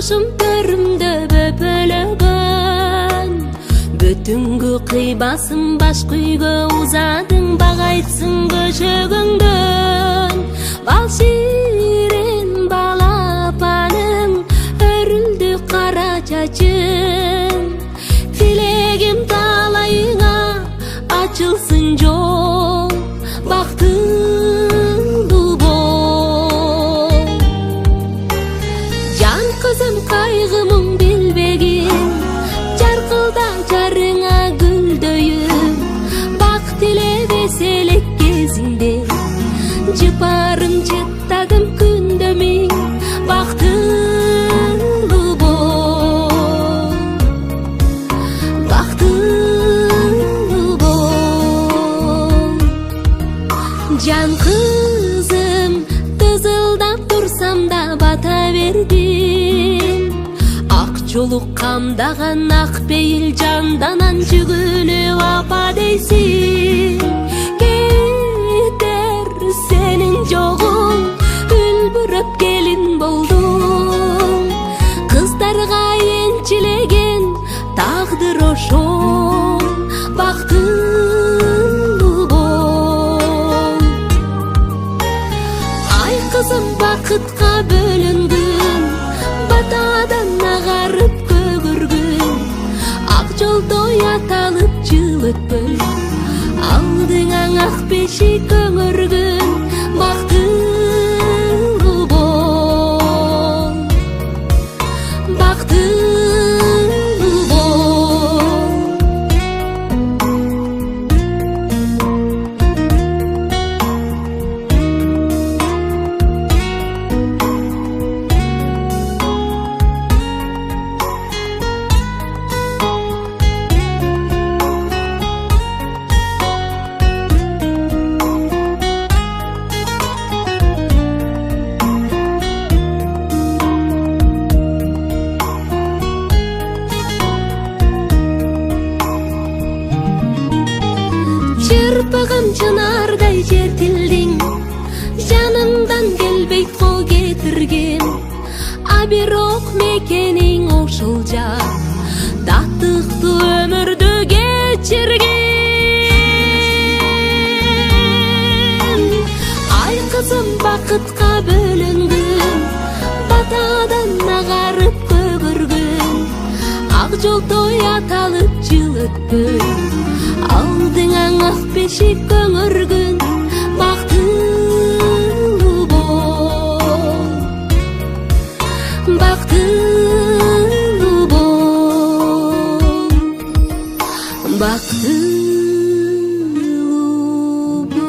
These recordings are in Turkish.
Башым төрүмдө бөпөлөгөн, бөтүнгү кыйбасым баш күйгө узадың, бак айтсың көшөгөңдөн. Бал ширин балапаным, өрүлдү кара чачың, тилегим талайыңа ачылсын жол, бактыңдуу бол. Жан кызым кайгы мұң билбегин, жаркылда жарыңа гүлдөйүм, бак тилебес элек кезинде, жыпарым четтадым күндө миң, бактыңдуу бол, бактыңдуу бол. Жан кызым, тызылдап турсам да бата бердим, ак жолук камдаган ак пейил жанданан жүгүнүп апа дейсиң. Кетер сенин жогуң, үлбүрөп келин болдум, кыздарга энчилеген тагдыр ошол, бактыңдуу бол. Ай кызым, бакытка бөлүнгүн, батадан агарып көгөргүн, ак жолдо яталып жыл өтпөй, алдыңаң ак бешик көңөргүн, бактыңдуу бол, бактыңдуу бол. Чырпыгым чынардай жетилдиң, жанымдан келбейт кол кетиргин, а бирок мекениң ошол жак, таттыктуу өмүрдү кечиргин. Ай кызым, бакытка бөлүнгүн, батадан агарып көгөргүн, ак жолдо яталып жыл өтпөй, алдыңаң ак бешик көңөргүн, бактыңдуу бол, бактыңдуу бол, бактыңдуу бол.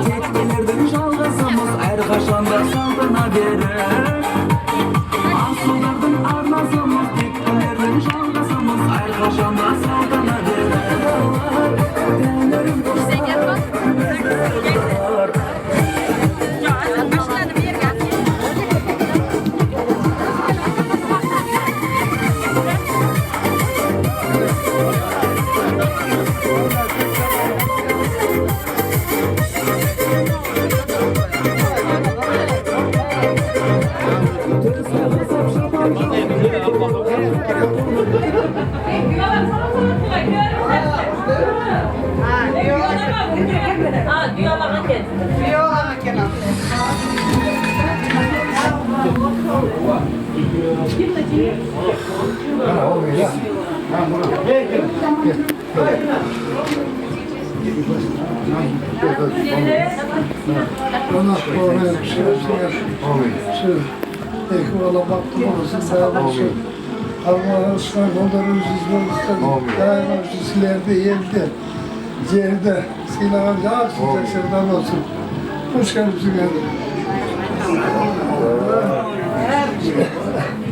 Teknelerden çalgazımız her kaşanda saldana verir. Asıllardan arnazımız teknelerden çalgazımız her kaşanda saldana verir. Dönlerim dostlar, Ona sonra peki valla baktım orası sağlamışım. Ama ısrar onları üzüzler istedim. Daima üzüzlerde yerde. Yerde. Sinan amca aksıcak sevdan olsun. Hoş geldin.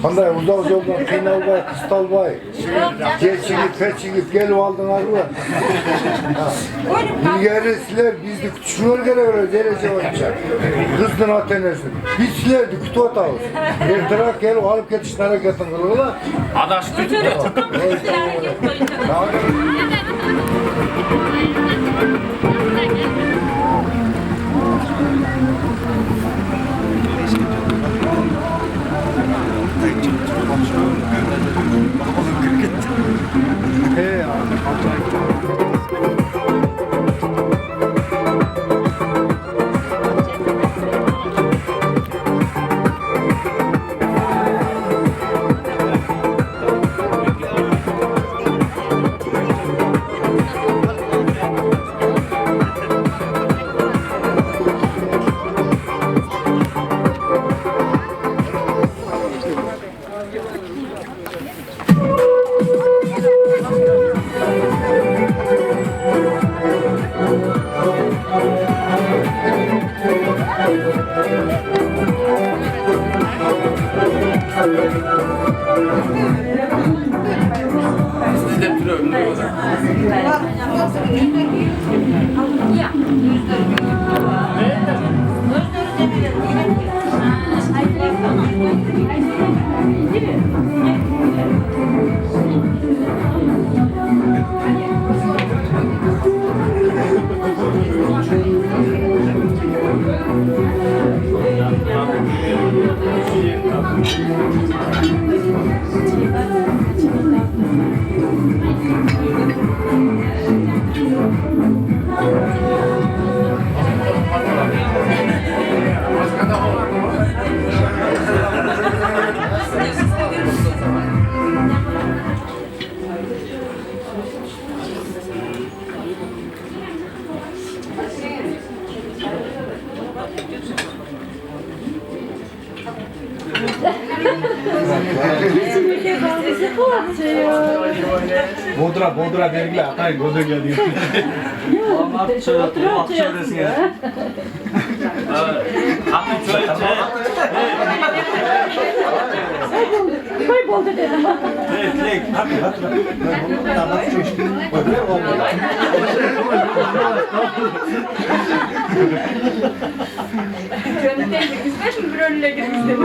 Qanday uzaq yoldan qiynalbay, qistalbay, keçigib, pechigib kelib aldinglarmi? İlgari sizlar bizni kutishinglar kerak dereja bo'yicha. Qizning ota-onasi. Biz sizlarni kutib o'tamiz. Ertaroq kelib olib ketishni harakat qilinglar. Adashib ketibdi. Bodra belgile atay göze geldi. Vallahi şöyle bak çevresine. Atı şöyle Kayboldu dedim. çek. Gönülden de güzel mi bir önüne girmişti bu?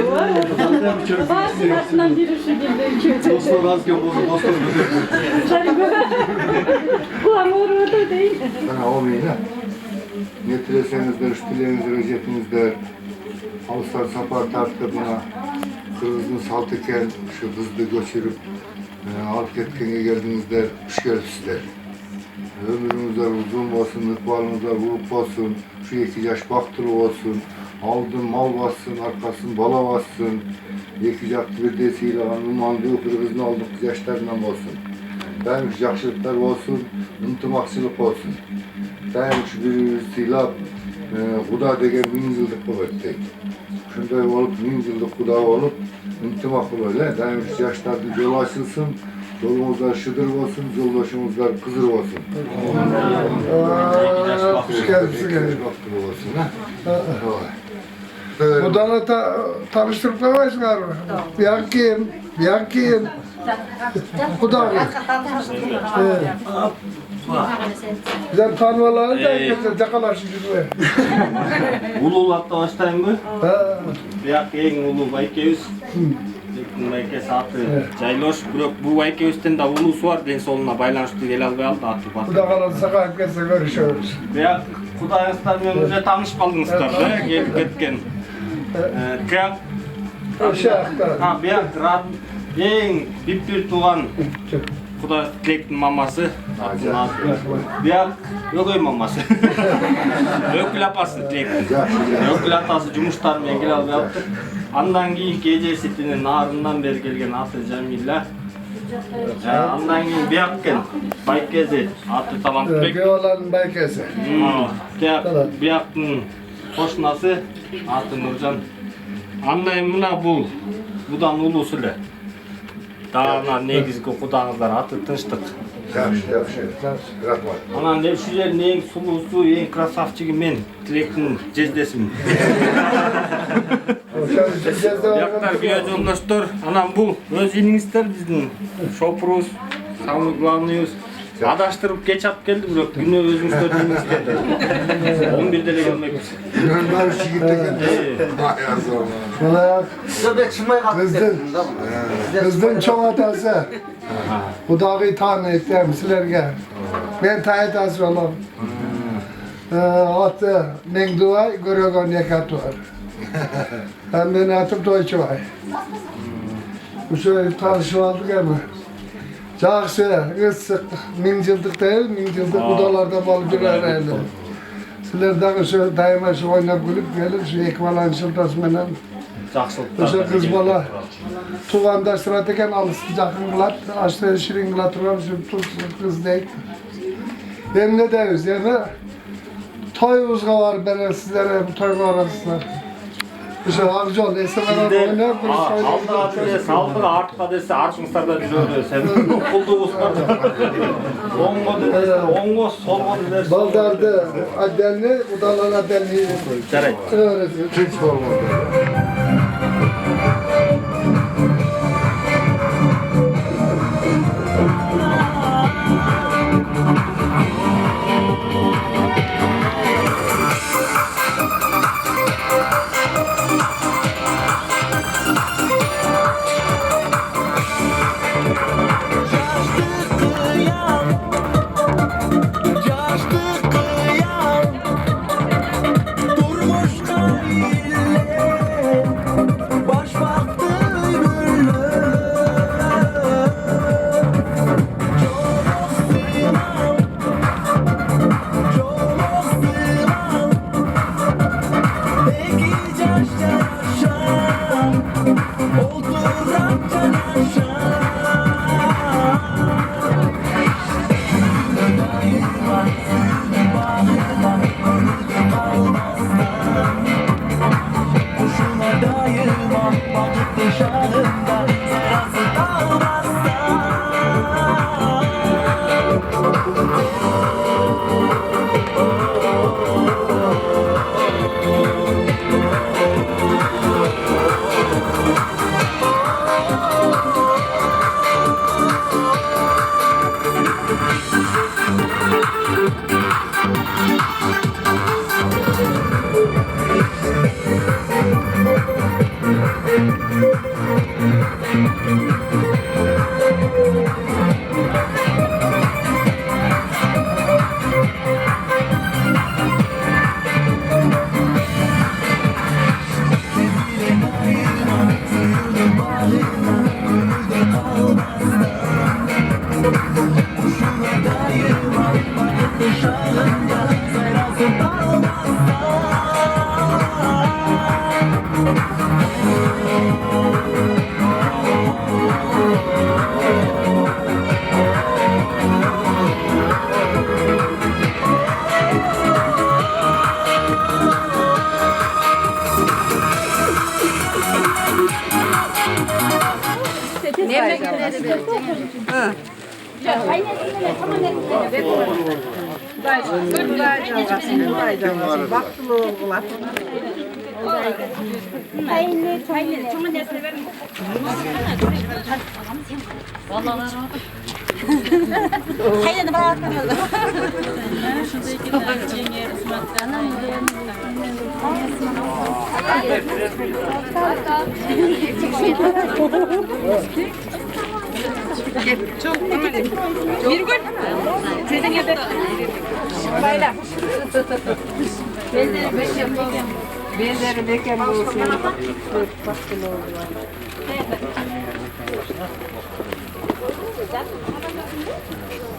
Başından biri şu gibi. Dostlar az ki dostlar Bu ama orada değil. Bana olmayın ha. Getireseniz de, üstülerinizde, recepinizde, Avustralya sapar tartıbına, kırmızını saltıken, şu hızlı göçürüp, alıp getkene geldiğinizde, şükür ömrünüzler uzun olsun, ıkbalınızlar vurup olsun, şu 2 yaş baktılı olsun, aldın mal bassın, arkasın bala bassın, 2 aktivitesiyle anımandığı kırgızını aldık yaşlarından olsun. Dayanmış yaxşılıklar olsun, ıntımakçılık olsun. Dayanmış bir silap, Kuda degen 1000 yıllık kuvvettek. Şunday olup 1000 yıllık kuda olup, ıntımak böyle. Dayanmış yaşlarda yol açılsın, yolumuzlar şıdır olsun, yoldaşımızlar kızır olsun. Hoş geldiniz. Budana tanıştırıp koyarsın abi. Bir kim? Kuda. Güzel tanımaları da yakalaşın gibi. Ulu hatta başlayayım mı? Ha. Biyak en ulu Baykeus. Bayke saatı Cayloş. Bu Baykeus'ten de ulusu var. Den soluna baylanıştı gel almaya aldı atı bak. Kuda kalan sakayıp gelse görüşürüz. Biyak Kudayaslar önce tanışmadınızlar da gelip ketken. Kıyak ha biyak rahat en bir tuğan Kuda Tilek'in maması. Biyak Yogoy maması. Ökül apası Tilek'in. Ökül atası Cumhurbaşkanı gel almaya aldı. Andan keyin gece sitinin narından beri gelgen atı Cemilla. Andan keyin biyakken Baykezi atı tamam pek. Göğaların baykesi. Biyaktın koşnası atı Nurcan. Anlayın buna bu. Budan ulusuyla. Dağına negizgi kudağınızlar atı tınçtık. Rahmat. Anan ne şu yerin en sulusu, en krasavçıgı men. Tilek'in cezdesim. Yaktar bir yoldaşlar. Anam bu öz ininizler bizden. Şopuruz, samı glавныйыз. Adaştırıp geç at geldi bırak. Günü özümüzler dinizler. 11'de de gelmek. Günler şu gittikken. Kızdın çok atası. Kudağı tanı ettim sizlerge. Ben tanıtası olam. Atı men duay görögön yakat var. Hem ben atım doyçu var. Bu şöyle tanışıp aldık ama. Жақсы, ысық, 1000 жылдық değil, 1000 жылдық kudalarda болып жүрер әлі. Sizler de şu daima şu oynap gülüp gelip şu ekvalan şıltasıyla şu kız bala tuğanda sırateken alıştı yakın kılat, açtı şirin kılat duran şu tuz kız değil. Hem ne deyiz yani toyumuzga var bana sizlere bu toyga arasınlar. Şu Akjol, Esemeler oynayıp bir Aldı salpıra artma dese artmışlar жүреді. Sen kulduğunuz var. Ongo solgo dese. Baldardı adenli, udalan adenli. Жарайды. Öğretiyor. Hiç olmadı. Durmuş kalbimle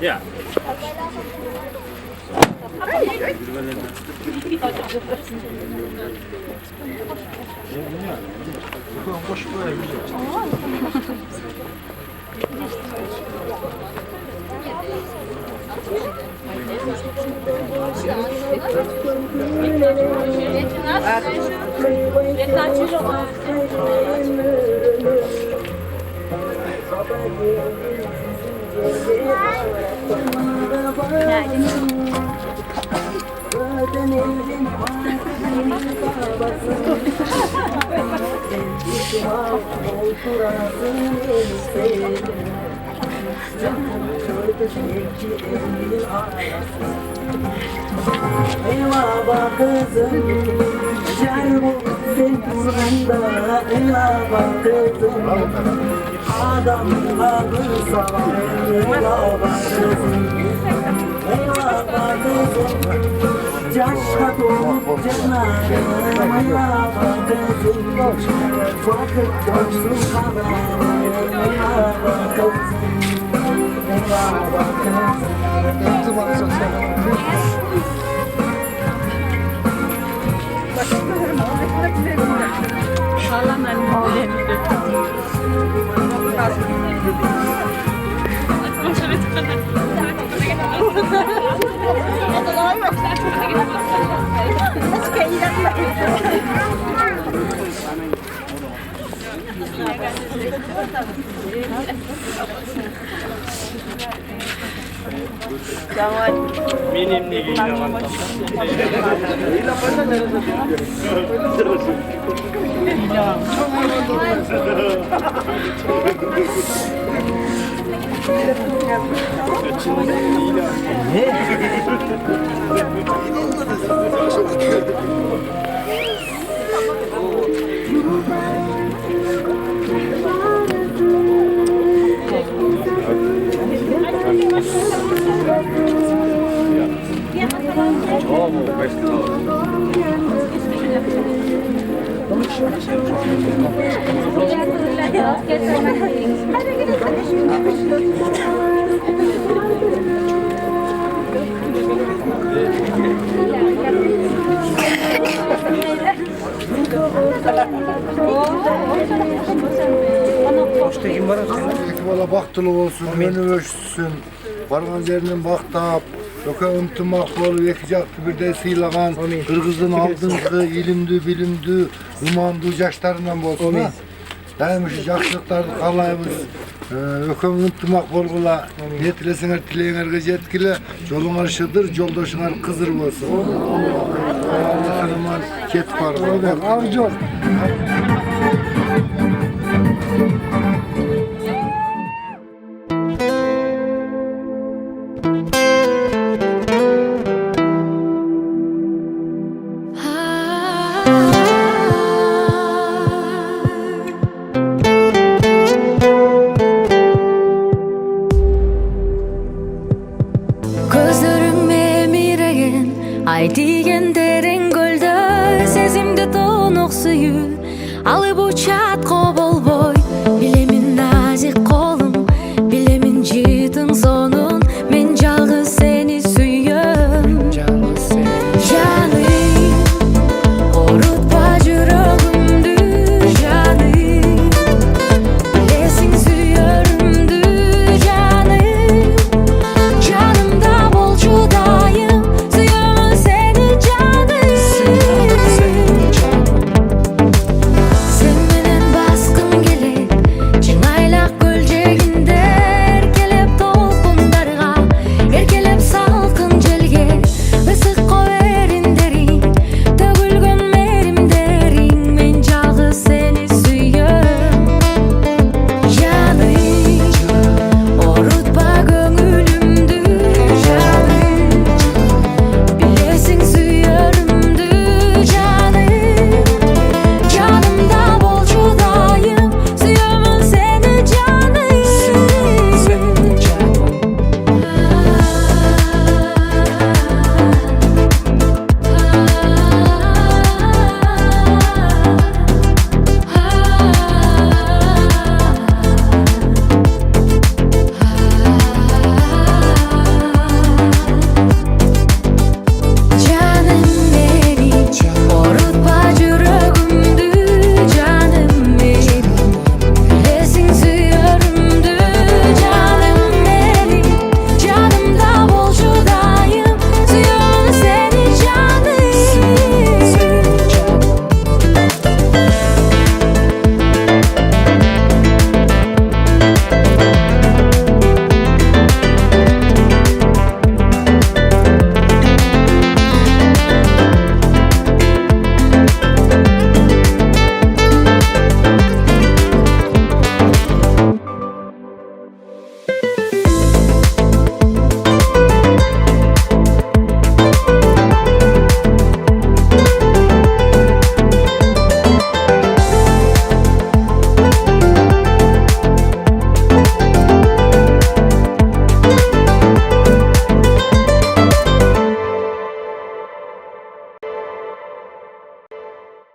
Ya. Eyvah kızım, gel bu sen kuranda. Eyvah kızım, adamla kızsa. Eyvah kızım, eyvah kızım, yaşa dolup canlarım. Eyvah kızım, vakit dönsün kanarım. Eyvah kızım, eyvah kızım. Benim ne giyeceğim? Ekvala baktılı olsun, menü ölçsün, vargan yerinin baktap, yoka ımtımak bolu, ekicaktı bir de sıylagan, Kırgız'ın aldığınızı, ilimdü, bilimdü, umandı, yaşlarından bolsun ha. Daymış, yaxşılıklarını kalayımız, yoka ımtımak bolgula, niyetlesenger, tileyenger yetkili, yolun şıdır, yoldaşınar kızır bolsun. Allah'ın ket var. Avcı. ай дегендерің